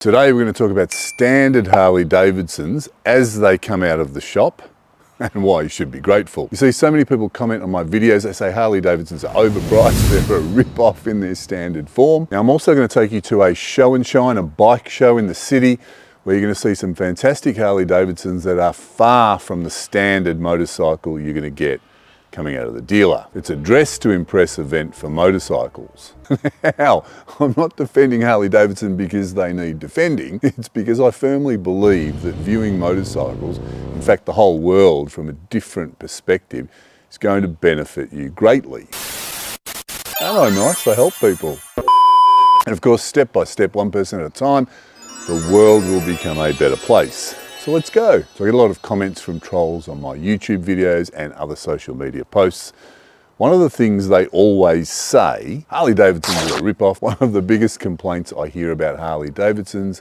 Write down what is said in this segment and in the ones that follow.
Today we're going to talk about standard Harley Davidsons as they come out of the shop and why you should be grateful. You see, so many people comment on my videos, they say Harley Davidsons are overpriced, they're a rip-off in their standard form. Now I'm also going to take you to a show and shine, a bike show in the city, where you're going to see some fantastic Harley Davidsons that are far from the standard motorcycle you're going to get coming out of the dealer. It's a dress to impress event for motorcycles. Now, I'm not defending Harley Davidson because they need defending. It's because I firmly believe that viewing motorcycles, in fact the whole world, from a different perspective is going to benefit you greatly. Aren't I nice? They help people. And of course, step by step, one person at a time, the world will become a better place. So let's go. So I get a lot of comments from trolls on my YouTube videos and other social media posts. One of the things they always say, Harley Davidsons are a rip-off. One of the biggest complaints I hear about Harley Davidsons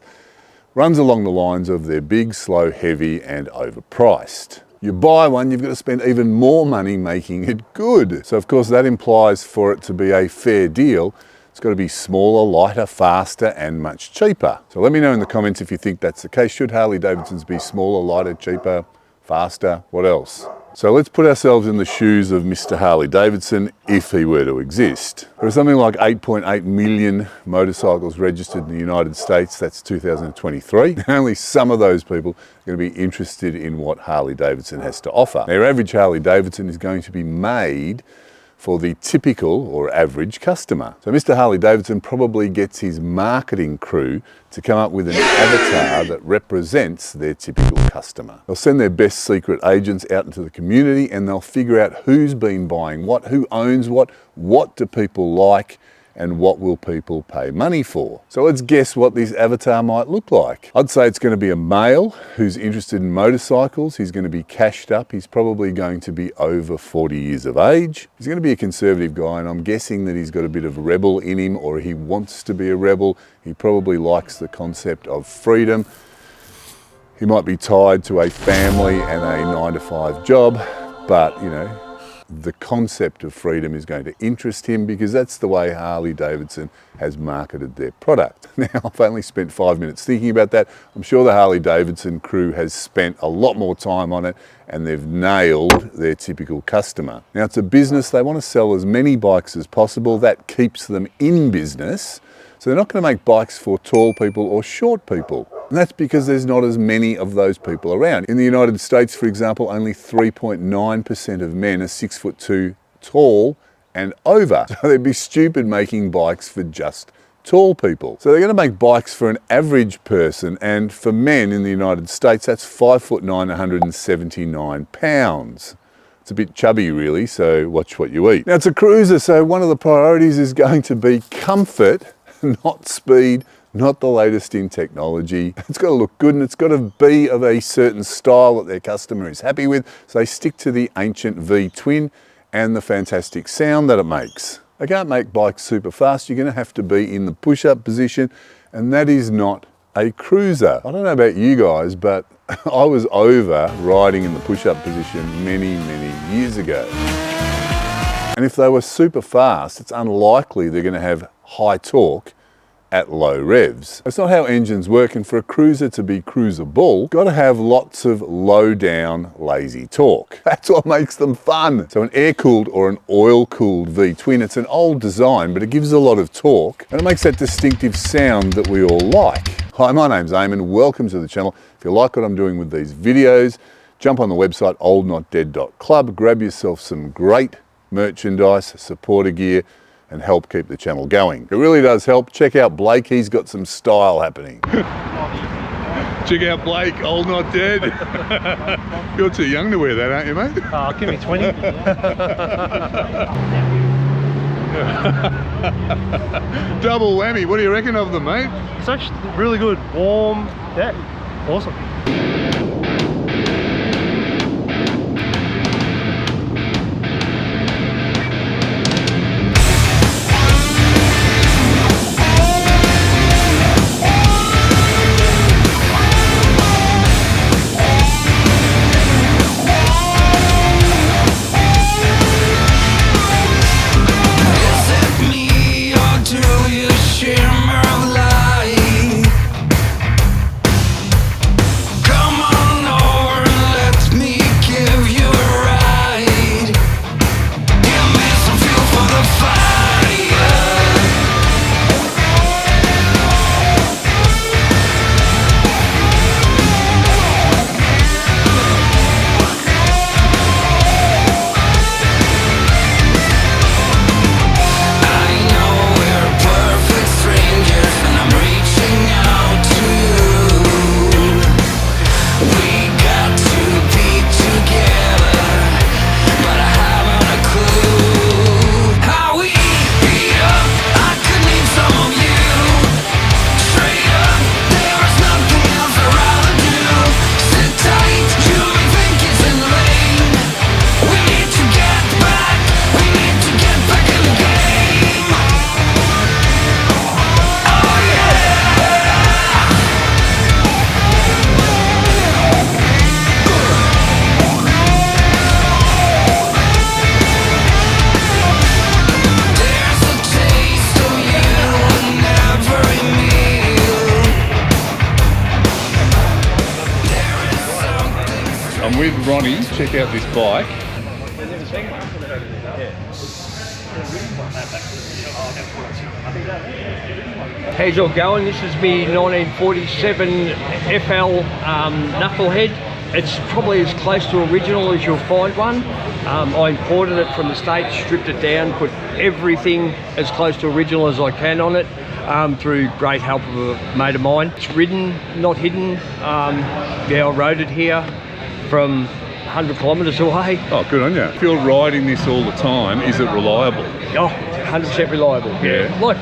runs along the lines of they're big, slow, heavy and overpriced. You buy one, you've got to spend even more money making it good. So of course that implies for it to be a fair deal, it's got to be smaller, lighter, faster, and much cheaper. So let me know in the comments if you think that's the case. Should Harley Davidsons be smaller, lighter, cheaper, faster? What else? So let's put ourselves in the shoes of Mr. Harley Davidson if he were to exist. There are something like 8.8 million motorcycles registered in the United States. That's 2023. Only some of those people are going to be interested in what Harley Davidson has to offer. Now, your average Harley Davidson is going to be made for the typical or average customer. So Mr. Harley Davidson probably gets his marketing crew to come up with an avatar that represents their typical customer. They'll send their best secret agents out into the community and they'll figure out who's been buying what, who owns what do people like, and what will people pay money for. So let's guess what this avatar might look like. I'd say it's going to be a male who's interested in motorcycles. He's going to be cashed up. He's probably going to be over 40 years of age. He's going to be a conservative guy, and I'm guessing that he's got a bit of rebel in him, or he wants to be a rebel. He probably likes the concept of freedom. He might be tied to a family and a 9-to-5 job, but you know, the concept of freedom is going to interest him because that's the way Harley Davidson has marketed their product. Now, I've only spent 5 minutes thinking about that. I'm sure the Harley Davidson crew has spent a lot more time on it and they've nailed their typical customer. Now, it's a business. They want to sell as many bikes as possible. That keeps them in business. So they're not going to make bikes for tall people or short people. And that's because there's not as many of those people around. In the United States, for example, only 3.9% of men are 6'2" tall and over. So they'd be stupid making bikes for just tall people. So they're going to make bikes for an average person, and for men in the United States, that's 5'9", 179 pounds. It's a bit chubby really, so watch what you eat. Now it's a cruiser, so one of the priorities is going to be comfort, not speed, not the latest in technology. It's got to look good and it's got to be of a certain style that their customer is happy with. So they stick to the ancient V-twin and the fantastic sound that it makes. They can't make bikes super fast. You're going to have to be in the push-up position, and that is not a cruiser. I don't know about you guys, but I was over riding in the push-up position many, many years ago. And if they were super fast, it's unlikely they're going to have high torque at low revs. That's not how engines work, and for a cruiser to be cruisable, you've got to have lots of low down, lazy torque. That's what makes them fun. So an air-cooled or an oil-cooled V-twin, it's an old design, but it gives a lot of torque, and it makes that distinctive sound that we all like. Hi, my name's Eamon. Welcome to the channel. If you like what I'm doing with these videos, jump on the website oldnotdead.club, grab yourself some great merchandise, supporter gear, and help keep the channel going. It really does help. Check out Blake, he's got some style happening. Check out Blake, Old Not Dead. You're too young to wear that, aren't you, mate? Oh, give me 20. Double whammy, what do you reckon of them, mate? It's actually really good. Warm, yeah, awesome. Is it me or do you shimmer light? with Ronnie. Check out this bike. How's it all going? This is me 1947 FL Knucklehead. It's probably as close to original as you'll find one. I imported it from the States, stripped it down, put everything as close to original as I can on it, through great help of a mate of mine. It's ridden, not hidden. Yeah, I rode it here from 100 kilometres away. Oh, good on you. If you're riding this all the time, is it reliable? Oh, 100% reliable. Yeah. Like,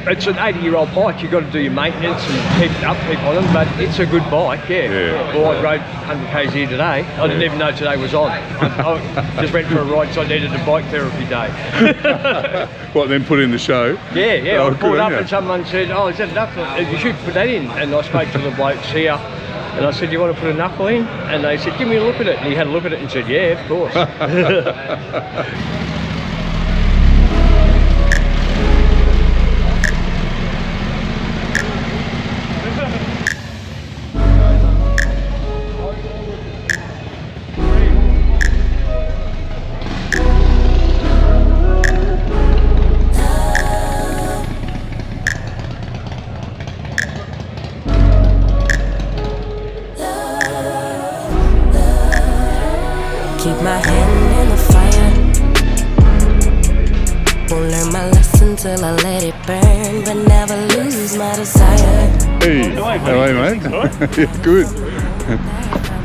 it's an 80-year-old bike. You've got to do your maintenance and keep upkeep on them, but it's a good bike, yeah. Well, I rode 100 k's here today. I didn't even know today was on. I just went for a ride, so I needed a bike therapy day. What, then put in the show? Yeah. Oh, I pulled up and someone said, oh, is that enough? You should put that in. And I spoke to the blokes here. And I said, you want to put a knuckle in? And they said, give me a look at it. And he had a look at it and said, yeah, of course. Keep my hand in the fire. Won't learn my lesson till I let it burn, but never lose my desire. Hey, how are you, mate? Yeah, good.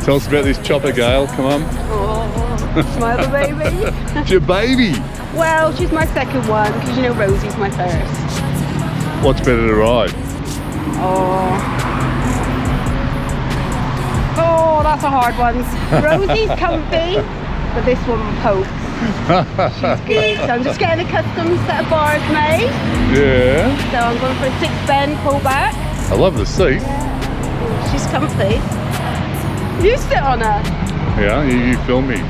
Tell us about this chopper, Gail. Come on. Oh, my other baby. It's your baby. Well, she's my second one because you know Rosie's my first. What's better to ride? Oh, that's a hard one. Rosie's comfy, but this one pokes. She's good. So I'm just getting a custom set of bars made. Yeah. So I'm going for a 6-bend pull back. I love the seat. She's comfy. You sit on her. Yeah, you film me.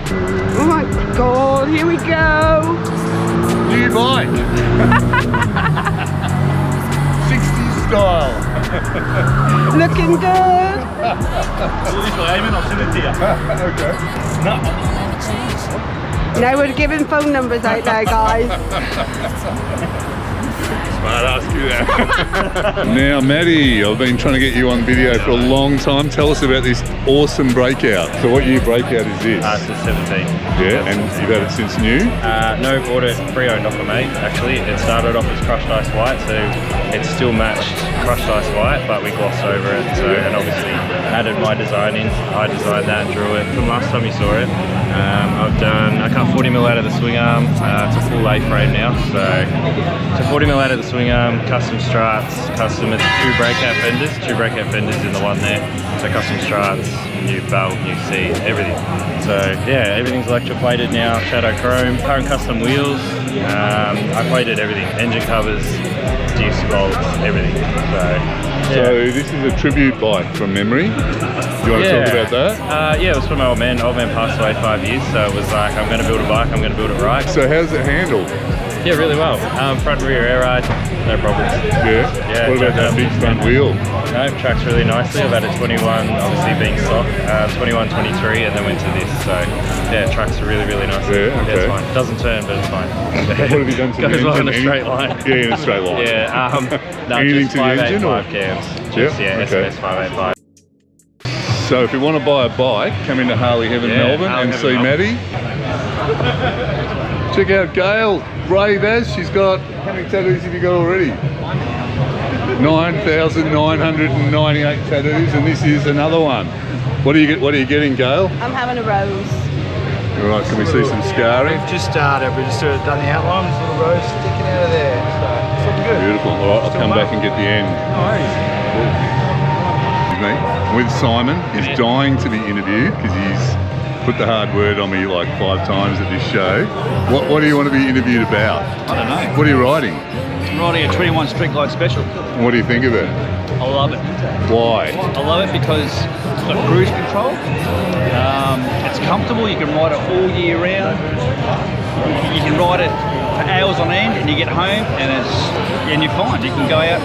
Oh my god, here we go. New bike. 60s style. Looking good. I'll send it to you. Okay. Now we're giving phone numbers out now, guys. Smart ask you that. Now, Maddie, I've been trying to get you on video for a long time. Tell us about this awesome breakout. So what year breakout is this? Since 17. Yeah, and you've had it since new? No, bought it pre-owned off a mate, actually. It started off as crushed ice white, so it still matched crushed ice white, but we glossed over it, so, and obviously added my design in. I designed that and drew it from last time you saw it. I cut 40mm out of the swing arm. It's a full A-frame now, so 40mm out of the swing arm, custom struts, it's 2 breakout fenders in the one there. So custom struts, new belt, new seat, everything. So yeah, everything's electroplated now, shadow chrome, current custom wheels. I plated everything, engine covers, disc bolts, everything. So this is a tribute bike from memory. You want to talk about that? Yeah, it was from my old man. Old man passed away 5 years, so it was like, I'm going to build a bike, I'm going to build it right. So how's it handled? Yeah, really well. Front and rear air ride, no problems. Yeah? What about that big front wheel? No, tracks really nicely. I've had a 21, obviously being stock, 21, 23, and then went to this. So yeah, tracks are really, really nice. Yeah, okay. It's fine. Doesn't turn, but it's fine. What have you done to the engine? Goes on a straight line. Yeah, in a straight line. Yeah. No, anything just to the engine? 585 cams. Just, okay. SMS 585. So if you want to buy a bike, come into Harley Heaven Melbourne and see Maddie. Check out Gail, brave as. She's got, how many tattoos have you got already? 9,998 tattoos, and this is another one. What are you getting, Gail? I'm having a rose. All right, can we see some scarring? We've just started, we just sort of done the outline, there's a little rose sticking out of there, so it's looking good. Beautiful. All right, I'll come back and get the end. No worries. With Simon. He's dying to be interviewed because he's put the hard word on me like 5 times at this show. What do you want to be interviewed about? I don't know. What are you riding? I'm riding a 21 Streetlight Special. And what do you think of it? I love it. Why? I love it because it's got cruise control. It's comfortable, you can ride it all year round. You can ride it for hours on end and you get home and you're fine. You can go out.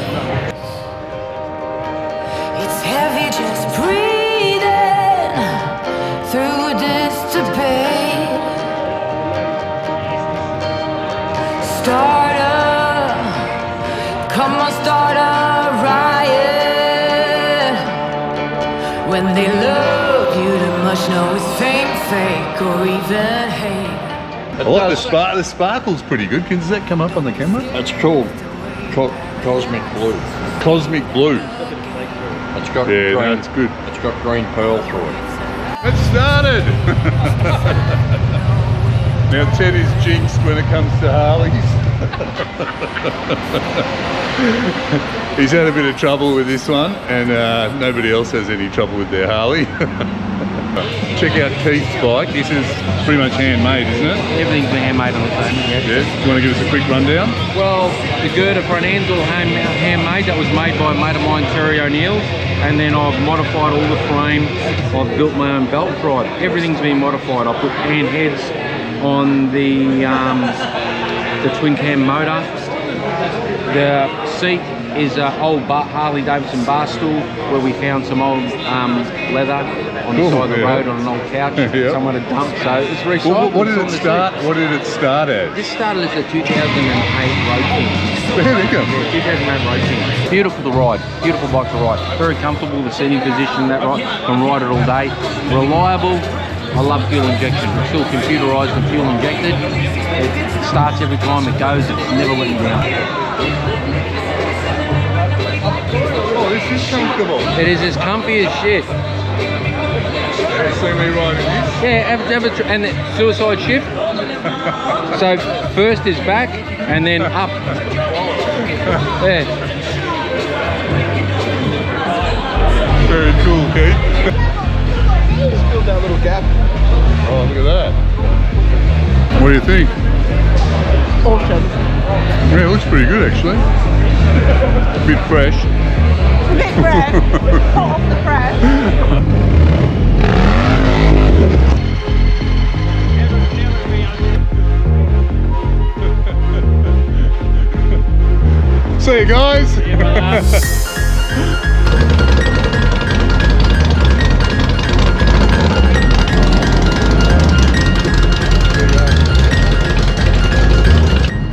It's heavy just breathing through the When they love you too much, no, it's fake, fake, or even hate. I like the sparkle's pretty good. Does that come up on the camera? It's called Cosmic Blue. Cosmic blue. It's got Yeah, green, that's good. It's got green pearl through it. It started! Now Ted is jinxed when it comes to Harleys. He's had a bit of trouble with this one, and nobody else has any trouble with their Harley. Check out Keith's bike. This is pretty much handmade, isn't it? Everything's been handmade on the phone, yeah. Yeah. Do you want to give us a quick rundown? Well, the girder front end's all handmade. That was made by a mate of mine, Terry O'Neill. And then I've modified all the frame. I've built my own belt drive. Everything's been modified. I put hand heads on the twin cam motor. The seat is an old Harley Davidson bar stool where we found some old leather on the side of the road on an old couch. Yeah. Someone had dumped, so it's recycled. What did it start? What did it start at? This started as a 2008 road king. There we go. Yeah, 2008 road king. Beautiful to ride. Beautiful bike to ride. Very comfortable. The seating position, that right. Can ride it all day. Reliable. I love fuel injection. It's still computerised and fuel injected. It starts every time it goes. It's never letting down. Oh, this is comfortable. It is as comfy as shit. You see me riding this? Yeah, and the suicide shift. So first is back and then up. Yeah. Very cool, Keith. Still that little gap. Oh, look at that. What do you think? Awesome. Yeah, it looks pretty good actually. A bit fresh. A bit fresh. Hot off the press. See you guys.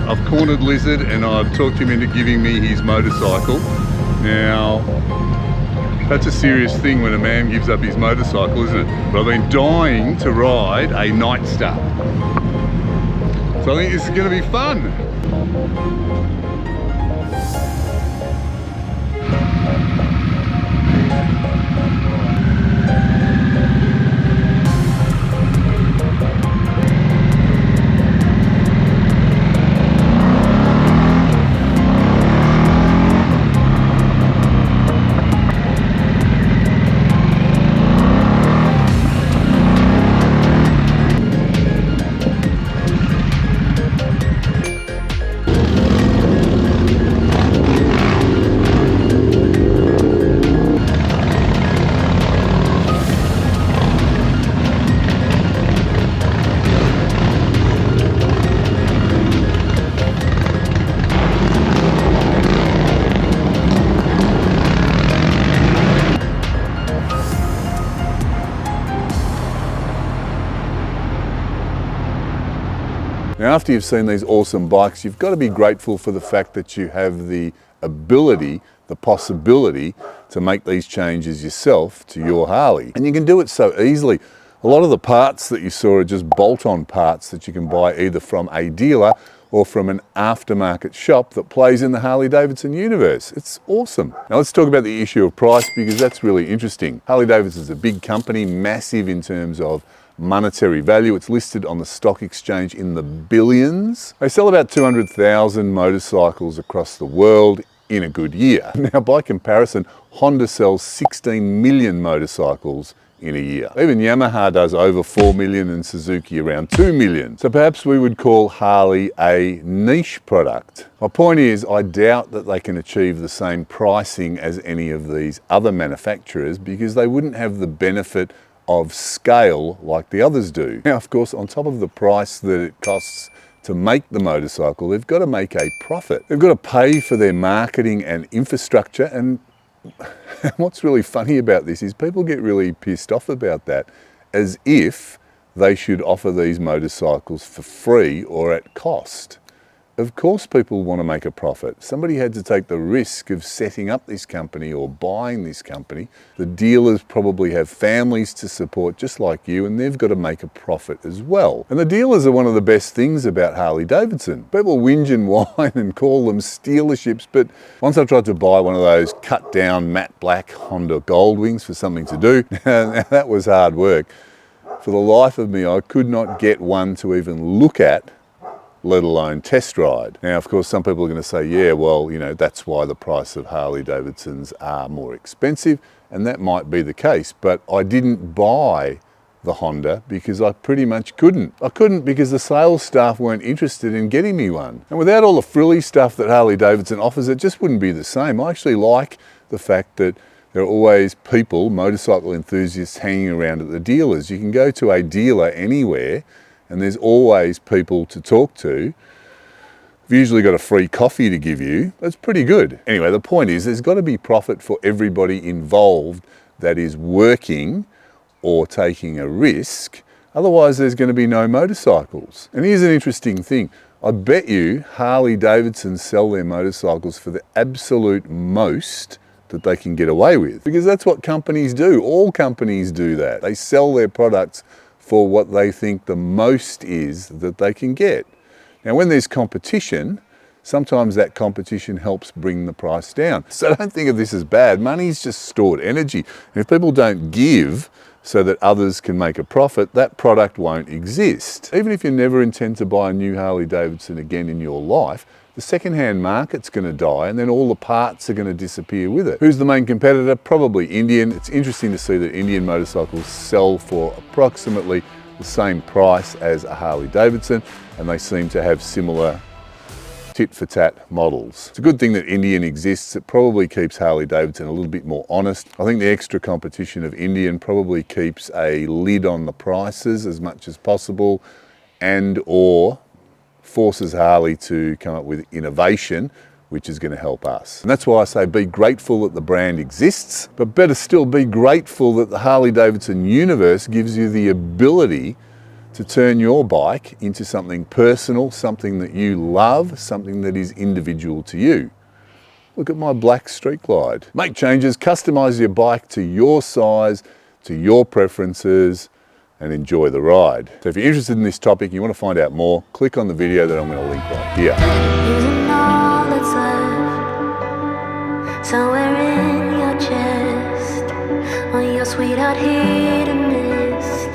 I've cornered Lizard and I've talked him into giving me his motorcycle. Now, that's a serious thing when a man gives up his motorcycle, isn't it? But I've been dying to ride a Night Star. So I think this is going to be fun. Now, after you've seen these awesome bikes, you've got to be grateful for the fact that you have the ability, the possibility to make these changes yourself to your Harley. And you can do it so easily. A lot of the parts that you saw are just bolt-on parts that you can buy either from a dealer or from an aftermarket shop that plays in the Harley Davidson universe. It's awesome. Now let's talk about the issue of price, because that's really interesting. Harley Davidson is a big company, massive in terms of monetary value. It's listed on the stock exchange in the billions. They sell about 200,000 motorcycles across the world in a good year. Now, by comparison, Honda sells 16 million motorcycles in a year. Even Yamaha does over 4 million and Suzuki around 2 million. So perhaps we would call Harley a niche product. My point is, I doubt that they can achieve the same pricing as any of these other manufacturers, because they wouldn't have the benefit of scale like the others do. Now, of course, on top of the price that it costs to make the motorcycle, they've got to make a profit. They've got to pay for their marketing and infrastructure. And what's really funny about this is people get really pissed off about that, as if they should offer these motorcycles for free or at cost. Of course people want to make a profit. Somebody had to take the risk of setting up this company or buying this company. The dealers probably have families to support just like you, and they've got to make a profit as well. And the dealers are one of the best things about Harley Davidson. People whinge and whine and call them stealerships, but once I tried to buy one of those cut down matte black Honda Goldwings for something to do, now that was hard work. For the life of me, I could not get one to even look at, let alone test ride. Now, of course, some people are going to say, yeah, well, you know, that's why the price of Harley Davidsons are more expensive, and that might be the case, but I didn't buy the Honda because I pretty much couldn't. I couldn't because the sales staff weren't interested in getting me one. And without all the frilly stuff that Harley Davidson offers, it just wouldn't be the same. I actually like the fact that there are always people, motorcycle enthusiasts, hanging around at the dealers. You can go to a dealer anywhere and there's always people to talk to. You've usually got a free coffee to give you. That's pretty good. Anyway, the point is there's got to be profit for everybody involved that is working or taking a risk. Otherwise, there's going to be no motorcycles. And here's an interesting thing. I bet you Harley Davidson sell their motorcycles for the absolute most that they can get away with, because that's what companies do. All companies do that. They sell their products for what they think the most is that they can get. Now, when there's competition, sometimes that competition helps bring the price down. So don't think of this as bad. Money's just stored energy. And if people don't give so that others can make a profit, that product won't exist. Even if you never intend to buy a new Harley Davidson again in your life, the second-hand market's going to die, and then all the parts are going to disappear with it. Who's the main competitor? Probably Indian. It's interesting to see that Indian motorcycles sell for approximately the same price as a Harley Davidson, and they seem to have similar tit-for-tat models. It's a good thing that Indian exists. It probably keeps Harley Davidson a little bit more honest. I think the extra competition of Indian probably keeps a lid on the prices as much as possible, and or forces Harley to come up with innovation, which is going to help us. And that's why I say be grateful that the brand exists, but better still be grateful that the Harley Davidson universe gives you the ability to turn your bike into something personal, something that you love, something that is individual to you. Look at my black Street Glide. Make changes, customize your bike to your size, to your preferences, and enjoy the ride. So if you're interested in this topic, you want to find out more, click on the video that I'm going to link right here. Using all that's left, somewhere in your chest, on your sweetheart hit a mist.